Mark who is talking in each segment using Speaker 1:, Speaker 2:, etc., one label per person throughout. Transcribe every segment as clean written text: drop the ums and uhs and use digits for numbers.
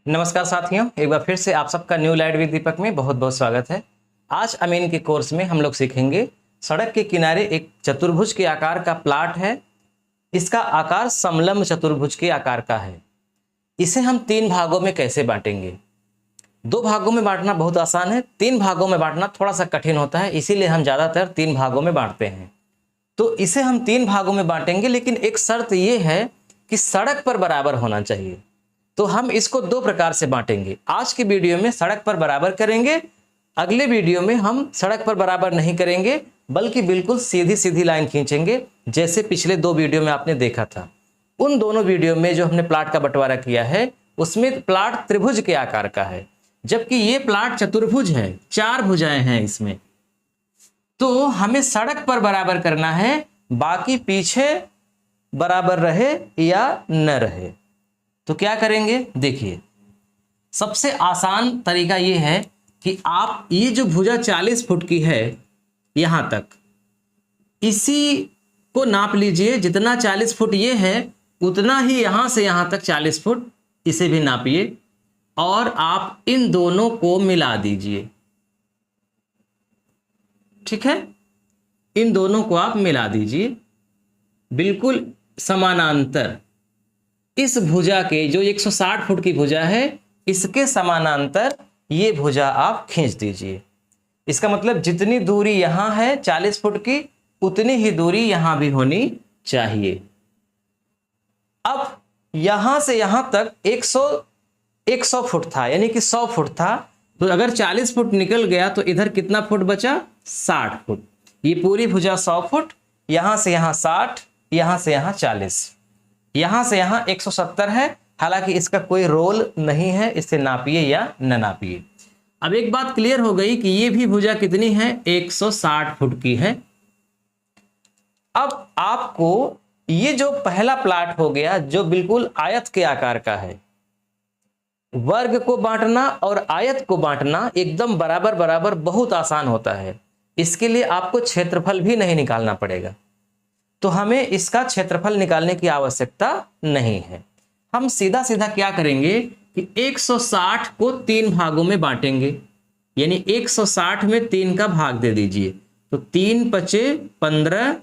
Speaker 1: नमस्कार साथियों, एक बार फिर से आप सबका न्यू लाइट विद दीपक में बहुत बहुत स्वागत है। आज अमीन के कोर्स में हम लोग सीखेंगे सड़क के किनारे एक चतुर्भुज के आकार का प्लाट है। इसका आकार समलंब चतुर्भुज के आकार का है। इसे हम 3 भागों में कैसे बांटेंगे। 2 भागों में बांटना बहुत आसान है, 3 भागों में बांटना थोड़ा सा कठिन होता है, इसीलिए हम ज़्यादातर 3 भागों में बांटते हैं। तो इसे हम 3 भागों में बांटेंगे, लेकिन एक शर्त ये है कि सड़क पर बराबर होना चाहिए। तो हम इसको 2 प्रकार से बांटेंगे। आज की वीडियो में सड़क पर बराबर करेंगे, अगले वीडियो में हम सड़क पर बराबर नहीं करेंगे बल्कि बिल्कुल सीधी सीधी लाइन खींचेंगे, जैसे पिछले 2 वीडियो में आपने देखा था। उन दोनों वीडियो में जो हमने प्लाट का बंटवारा किया है उसमें प्लाट त्रिभुज के आकार का है, जबकि ये प्लाट चतुर्भुज है, 4 भुजाएं हैं इसमें। तो हमें सड़क पर बराबर करना है, बाकी पीछे बराबर रहे या न रहे। तो क्या करेंगे, देखिए सबसे आसान तरीका ये है कि आप ये जो भुजा 40 फुट की है यहां तक, इसी को नाप लीजिए। जितना 40 फुट ये है उतना ही यहां से यहां तक 40 फुट, इसे भी नापिए और आप इन दोनों को मिला दीजिए। ठीक है, इन दोनों को आप मिला दीजिए बिल्कुल समानांतर। इस भुजा के जो 160 फुट की भुजा है इसके समानांतर ये भुजा आप खींच दीजिए। इसका मतलब जितनी दूरी यहां है 40 फुट की, उतनी ही दूरी यहां भी होनी चाहिए। अब यहां से यहां तक 100 फुट था, यानी कि 100 फुट था। तो अगर 40 फुट निकल गया तो इधर कितना फुट बचा, 60 फुट। ये पूरी भुजा 100 फुट, यहां से यहां 60, यहां से यहां 40, यहां से यहां 170 है। हालांकि इसका कोई रोल नहीं है, इसे नापिए या न नापिए। अब एक बात क्लियर हो गई कि ये भी भुजा कितनी है, 160 फुट की है। अब आपको ये जो पहला प्लाट हो गया जो बिल्कुल आयत के आकार का है, वर्ग को बांटना और आयत को बांटना एकदम बराबर बराबर बहुत आसान होता है। इसके लिए आपको क्षेत्रफल भी नहीं निकालना पड़ेगा, तो हमें इसका क्षेत्रफल निकालने की आवश्यकता नहीं है। हम सीधा सीधा क्या करेंगे कि 160 को 3 भागों में बांटेंगे, यानी 160 में 3 का भाग दे दीजिए। तो 3 पचे 15,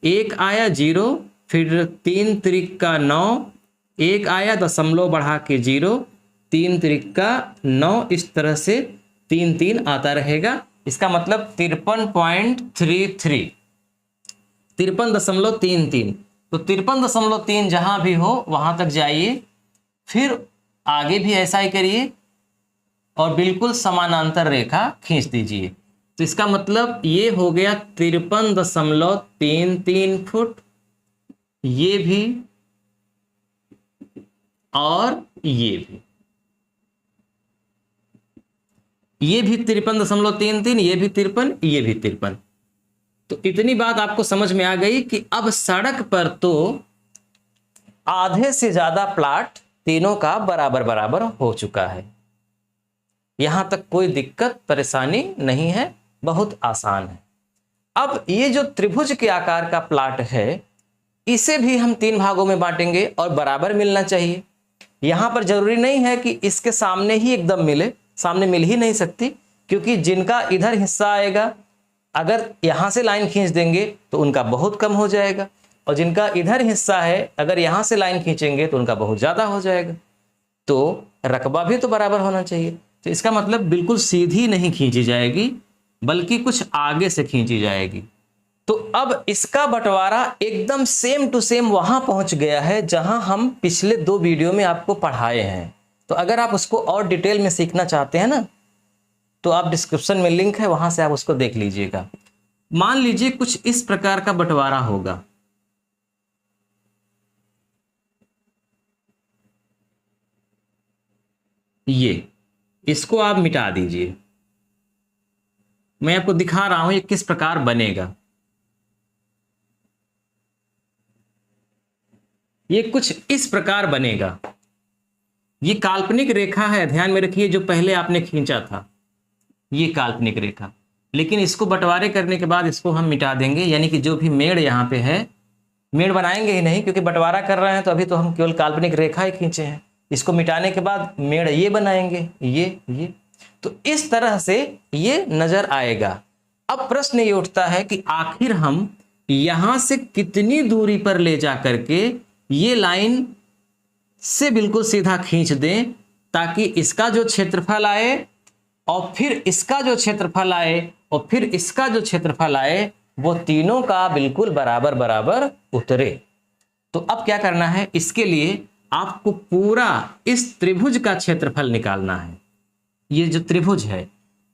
Speaker 1: 1 आया 0, फिर 3 त्रिका 9, 1 आया दशमलव बढ़ा के 0, 3 त्रिका 9, इस तरह से 3 3 आता रहेगा। इसका मतलब 53.33, 53.33। तो 53.3 जहां भी हो वहां तक जाइए, फिर आगे भी ऐसा ही करिए और बिल्कुल समानांतर रेखा खींच दीजिए। तो इसका मतलब ये हो गया 53.33 फुट, ये भी और ये भी 53.33, ये भी 53, ये भी 53। तो इतनी बात आपको समझ में आ गई कि अब सड़क पर तो आधे से ज्यादा प्लाट तीनों का बराबर बराबर हो चुका है। यहां तक कोई दिक्कत परेशानी नहीं है, बहुत आसान है। अब ये जो त्रिभुज के आकार का प्लाट है इसे भी हम 3 भागों में बांटेंगे और बराबर मिलना चाहिए। यहां पर जरूरी नहीं है कि इसके सामने ही एकदम मिले, सामने मिल ही नहीं सकती, क्योंकि जिनका इधर हिस्सा आएगा अगर यहां से लाइन खींच देंगे तो उनका बहुत कम हो जाएगा, और जिनका इधर हिस्सा है अगर यहां से लाइन खींचेंगे तो उनका बहुत ज्यादा हो जाएगा। तो रकबा भी तो बराबर होना चाहिए। तो इसका मतलब बिल्कुल सीधी नहीं खींची जाएगी बल्कि कुछ आगे से खींची जाएगी। तो अब इसका बंटवारा एकदम सेम टू सेम वहां पहुंच गया है जहां हम पिछले 2 वीडियो में आपको पढ़ाए हैं। तो अगर आप उसको और डिटेल में सीखना चाहते हैं ना, तो आप डिस्क्रिप्शन में लिंक है, वहां से आप उसको देख लीजिएगा। मान लीजिए कुछ इस प्रकार का बंटवारा होगा। ये इसको आप मिटा दीजिए, मैं आपको दिखा रहा हूं ये किस प्रकार बनेगा। ये कुछ इस प्रकार बनेगा। ये काल्पनिक रेखा है, ध्यान में रखिए, जो पहले आपने खींचा था ये काल्पनिक रेखा, लेकिन इसको बंटवारे करने के बाद इसको हम मिटा देंगे। यानी कि जो भी मेड़ यहाँ पे है, मेड़ बनाएंगे ही नहीं, क्योंकि बंटवारा कर रहे हैं तो अभी तो हम केवल काल्पनिक रेखा ही खींचे हैं। इसको मिटाने के बाद मेड़ ये बनाएंगे, ये। तो इस तरह से ये नजर आएगा। अब प्रश्न ये उठता है कि आखिर हम यहां से कितनी दूरी पर ले जा करके ये लाइन से बिल्कुल सीधा खींच दें ताकि इसका जो क्षेत्रफल आए और फिर इसका जो क्षेत्रफल आए और फिर इसका जो क्षेत्रफल आए वो तीनों का बिल्कुल बराबर बराबर उतरे। तो अब क्या करना है, इसके लिए आपको पूरा इस त्रिभुज का क्षेत्रफल निकालना है। ये जो त्रिभुज है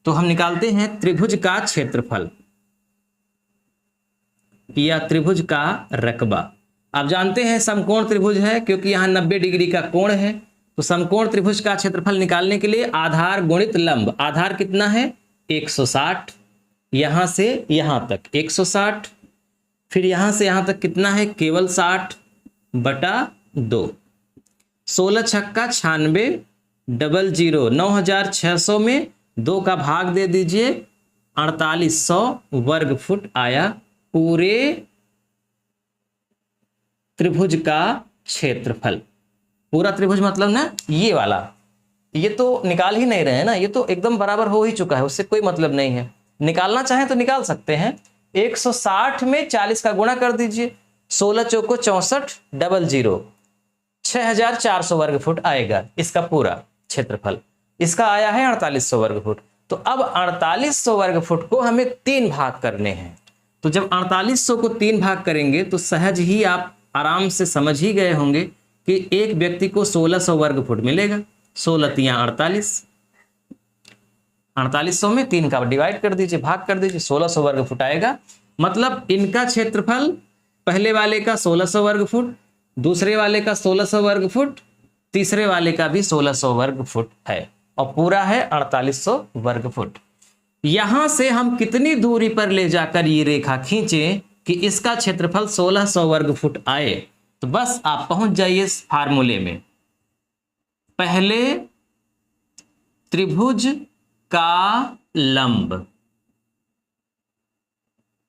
Speaker 1: तो हम निकालते हैं त्रिभुज का क्षेत्रफल या त्रिभुज का रकबा। आप जानते हैं समकोण त्रिभुज है क्योंकि यहां 90 डिग्री का कोण है। तो समकोण त्रिभुज का क्षेत्रफल निकालने के लिए आधार गुणित लंब, आधार कितना है 160, यहां से यहां तक 160, फिर यहां से यहां तक कितना है केवल 60/2, 16 छक्का 96, 00, 9600 में 2 का भाग दे दीजिए, 4800 वर्ग फुट आया पूरे त्रिभुज का क्षेत्रफल। पूरा त्रिभुज मतलब ना ये वाला, ये तो निकाल ही नहीं रहे हैं ना, ये तो एकदम बराबर हो ही चुका है, उससे कोई मतलब नहीं है। निकालना चाहें तो निकाल सकते हैं। 160 में 40 का गुणा कर दीजिए, 16 चौको 64, 00, 6400 वर्ग फुट आएगा इसका पूरा क्षेत्रफल। इसका आया है 4800 वर्ग फुट। तो अब 4800 वर्ग फुट को हमें 3 भाग करने हैं। तो जब 4800 को 3 भाग करेंगे तो सहज ही आप आराम से समझ ही गए होंगे कि एक व्यक्ति को 1600 वर्ग फुट मिलेगा। 16 तियां 48, 4800 में 3 का डिवाइड कर दीजिए, भाग कर दीजिए, 1600 वर्ग फुट आएगा। मतलब इनका क्षेत्रफल पहले वाले का 1600 वर्ग फुट, दूसरे वाले का 1600 वर्ग फुट, तीसरे वाले का भी 1600 वर्ग फुट है और पूरा है 4800 वर्ग फुट। यहां से हम कितनी दूरी पर ले जाकर ये रेखा खींचें कि इसका क्षेत्रफल 1600 वर्ग फुट आए। तो बस आप पहुंच जाइए इस फार्मूले में। पहले त्रिभुज का लंब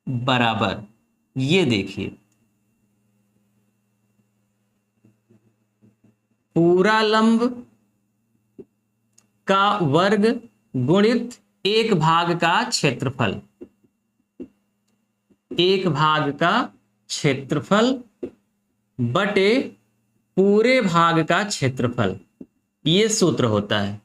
Speaker 1: बराबर, ये देखिए पूरा लंब का वर्ग गुणित 1 भाग का क्षेत्रफल, 1 भाग का क्षेत्रफल बटे पूरे भाग का क्षेत्रफल। ये सूत्र होता है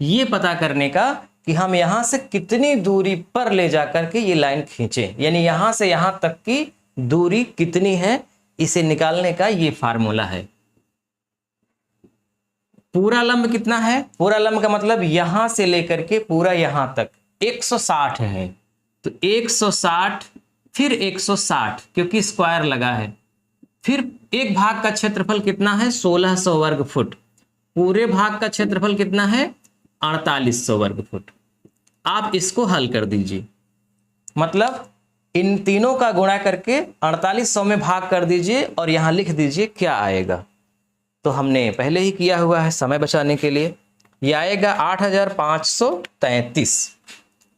Speaker 1: ये पता करने का कि हम यहां से कितनी दूरी पर ले जाकर के ये लाइन खींचें, यानी यहां से यहां तक की दूरी कितनी है, इसे निकालने का ये फार्मूला है। पूरा लंब कितना है, पूरा लंब का मतलब यहां से लेकर के पूरा यहां तक 160 है। तो 160 फिर 160 क्योंकि स्क्वायर लगा है, फिर 1 भाग का क्षेत्रफल कितना है 1600 वर्ग फुट, पूरे भाग का क्षेत्रफल कितना है 4800 वर्ग फुट। आप इसको हल कर दीजिए, मतलब इन तीनों का गुणा करके 4800 में भाग कर दीजिए और यहां लिख दीजिए क्या आएगा। तो हमने पहले ही किया हुआ है समय बचाने के लिए। यह आएगा 8533,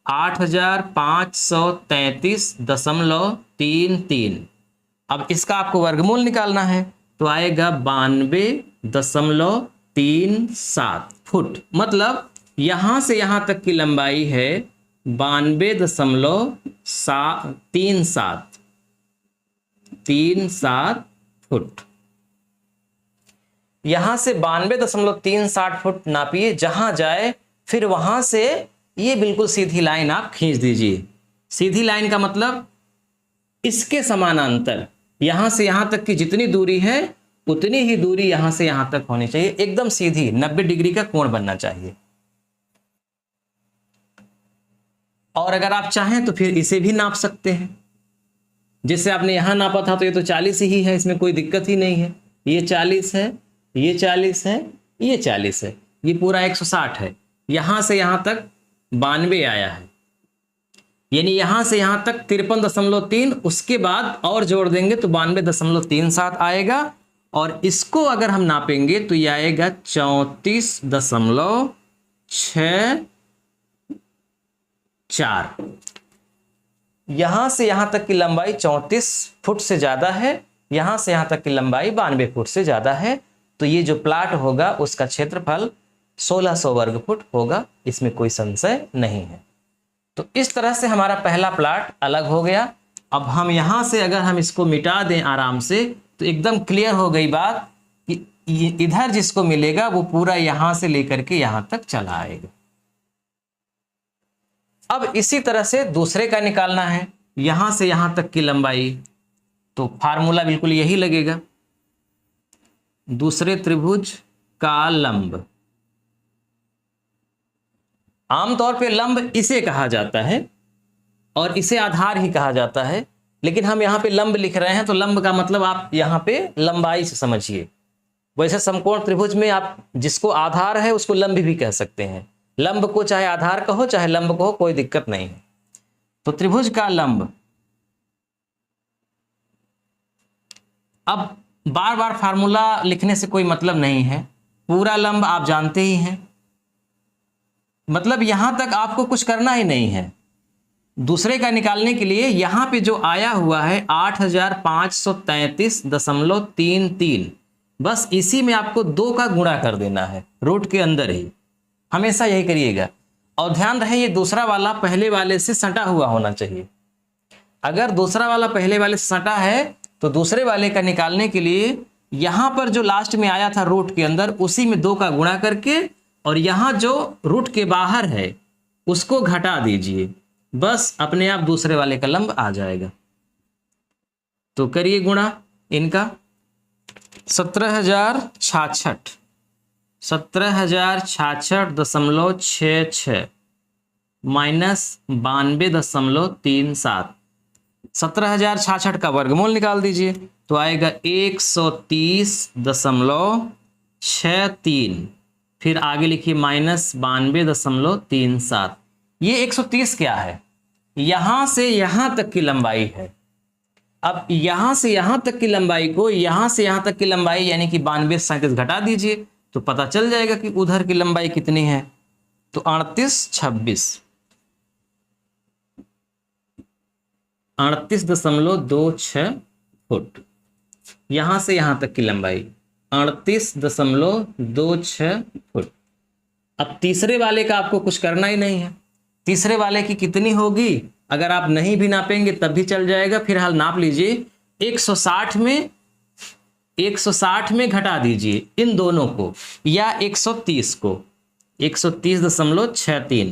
Speaker 1: 8533.33। अब इसका आपको वर्गमूल निकालना है तो आएगा 92.37 फुट। मतलब यहां से यहां तक की लंबाई है 92.37 फुट। यहां से 92.37 फुट नापिए, जहां जाए फिर वहां से ये बिल्कुल सीधी लाइन आप खींच दीजिए। सीधी लाइन का मतलब इसके समानांतर यहां से यहां तक की जितनी दूरी है उतनी ही दूरी यहां से यहां तक होनी चाहिए, एकदम सीधी 90 डिग्री का कोण बनना चाहिए। और अगर आप चाहें तो फिर इसे भी नाप सकते हैं। जिससे आपने यहां नापा था तो ये तो 40 ही है, इसमें कोई दिक्कत ही नहीं है। ये 40 है, ये 40 है, ये 40 है, ये पूरा 160 है। यहां से यहां तक 92 आया है, यानी यहां से यहां तक 53.3, उसके बाद और जोड़ देंगे तो 92.37 आएगा। और इसको अगर हम नापेंगे तो यह आएगा 34.64। यहां से यहां तक की लंबाई 34 फुट से ज्यादा है, यहां से यहां तक की लंबाई 92 फुट से ज्यादा है। तो ये जो प्लाट होगा उसका क्षेत्रफल 1600 वर्ग फुट होगा, इसमें कोई संशय नहीं है। तो इस तरह से हमारा पहला प्लाट अलग हो गया। अब हम यहाँ से अगर हम इसको मिटा दें आराम से तो एकदम क्लियर हो गई बात कि इधर जिसको मिलेगा वो पूरा यहाँ से लेकर के यहाँ तक चला आएगा। अब इसी तरह से दूसरे का निकालना है, यहाँ से यहाँ तक की लंबाई, तो फार्मूला बिल्कुल यही लगेगा, दूसरे त्रिभुज का लंब। आमतौर पे लंब इसे कहा जाता है और इसे आधार ही कहा जाता है, लेकिन हम यहाँ पे लंब लिख रहे हैं तो लंब का मतलब आप यहाँ पे लंबाई से समझिए। वैसे समकोण त्रिभुज में आप जिसको आधार है उसको लंब भी कह सकते हैं, लंब को चाहे आधार कहो चाहे लंब कहो, कोई दिक्कत नहीं है। तो त्रिभुज का लंब, अब बार बार फार्मूला लिखने से कोई मतलब नहीं है, पूरा लंब आप जानते ही हैं, मतलब यहां तक आपको कुछ करना ही नहीं है। दूसरे का निकालने के लिए यहां पे जो आया हुआ है 8533.33, बस इसी में आपको 2 का गुणा कर देना है रूट के अंदर ही, हमेशा यही करिएगा। और ध्यान रहे ये दूसरा वाला पहले वाले से सटा हुआ होना चाहिए। अगर दूसरा वाला पहले वाले से सटा है तो दूसरे वाले का निकालने के लिए यहां पर जो लास्ट में आया था रूट के अंदर उसी में 2 का गुणा करके और यहां जो रूट के बाहर है उसको घटा दीजिए, बस अपने आप दूसरे वाले का लंब आ जाएगा। तो करिए गुणा इनका, 17,066.66 माइनस 92.37, 17,066 का वर्गमूल निकाल दीजिए तो आएगा 130.63, फिर आगे लिखिए माइनस 92.37। ये 130 क्या है? यहां से यहां तक की लंबाई है। अब यहां से यहां तक की लंबाई को यहां से यहां तक की लंबाई यानी कि 92 घटा दीजिए तो पता चल जाएगा कि उधर की लंबाई कितनी है। तो 38.26 फुट, यहां से यहां तक की लंबाई 38.26 फुट। अब तीसरे वाले का आपको कुछ करना ही नहीं है, तीसरे वाले की कितनी होगी अगर आप नहीं भी नापेंगे तब भी चल जाएगा। फिलहाल नाप लीजिए, 160 में घटा दीजिए इन दोनों को या 130 को, 130.63,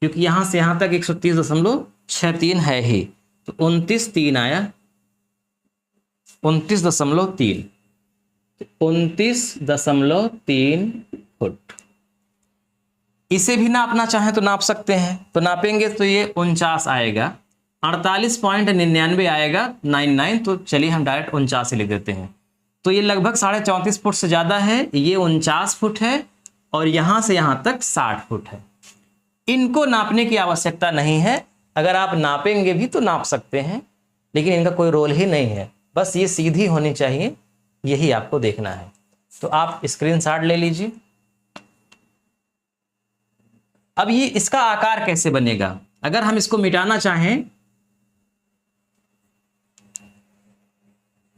Speaker 1: क्योंकि यहां से यहां तक 130.63 है ही, तो 29.3 आया, 29.3, 29.3 फुट। इसे भी नापना चाहें तो नाप सकते हैं, तो नापेंगे तो ये 49 आएगा, 48.99 आएगा 99, तो चलिए हम डायरेक्ट 49 ही लिख देते हैं। तो ये लगभग 34.5 फुट से ज़्यादा है, ये 49 फुट है और यहाँ से यहाँ तक 60 फुट है। इनको नापने की आवश्यकता नहीं है, अगर आप नापेंगे भी तो नाप सकते हैं, लेकिन इनका कोई रोल ही नहीं है, बस ये सीधी होनी चाहिए, यही आपको देखना है। तो आप स्क्रीनशॉट ले लीजिए। अब ये इसका आकार कैसे बनेगा, अगर हम इसको मिटाना चाहें,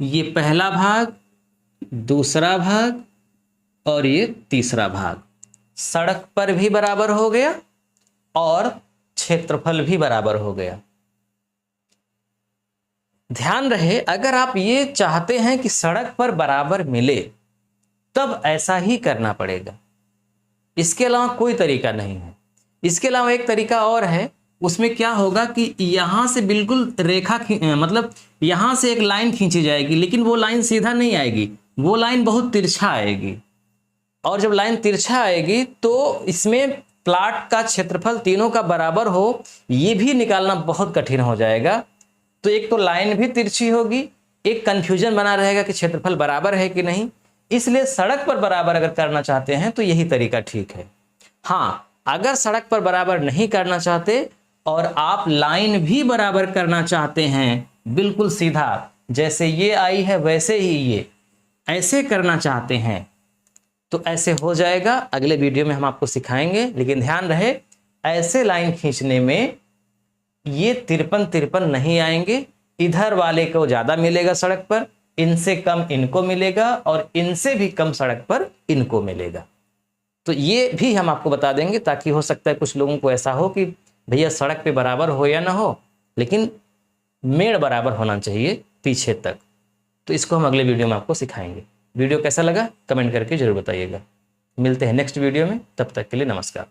Speaker 1: ये पहला भाग, दूसरा भाग और ये तीसरा भाग सड़क पर भी बराबर हो गया और क्षेत्रफल भी बराबर हो गया। ध्यान रहे, अगर आप ये चाहते हैं कि सड़क पर बराबर मिले तब ऐसा ही करना पड़ेगा, इसके अलावा कोई तरीका नहीं है। इसके अलावा एक तरीका और है, उसमें क्या होगा कि यहां से बिल्कुल रेखा मतलब यहां से एक लाइन खींची जाएगी, लेकिन वो लाइन सीधा नहीं आएगी, वो लाइन बहुत तिरछा आएगी, और जब लाइन तिरछा आएगी तो इसमें प्लाट का क्षेत्रफल तीनों का बराबर हो, ये भी निकालना बहुत कठिन हो जाएगा। तो एक तो लाइन भी तिरछी होगी, एक कंफ्यूजन बना रहेगा कि क्षेत्रफल बराबर है कि नहीं, इसलिए सड़क पर बराबर अगर करना चाहते हैं तो यही तरीका ठीक है। हाँ, अगर सड़क पर बराबर नहीं करना चाहते और आप लाइन भी बराबर करना चाहते हैं, बिल्कुल सीधा जैसे ये आई है वैसे ही ये ऐसे करना चाहते हैं, तो ऐसे हो जाएगा। अगले वीडियो में हम आपको सिखाएंगे, लेकिन ध्यान रहे ऐसे लाइन खींचने में ये 53 नहीं आएंगे, इधर वाले को ज़्यादा मिलेगा सड़क पर, इनसे कम इनको मिलेगा और इनसे भी कम सड़क पर इनको मिलेगा। तो ये भी हम आपको बता देंगे, ताकि हो सकता है कुछ लोगों को ऐसा हो कि भैया सड़क पे बराबर हो या ना हो, लेकिन मेड़ बराबर होना चाहिए पीछे तक। तो इसको हम अगले वीडियो में आपको सिखाएंगे। वीडियो कैसा लगा कमेंट करके जरूर बताइएगा। मिलते हैं नेक्स्ट वीडियो में, तब तक के लिए नमस्कार।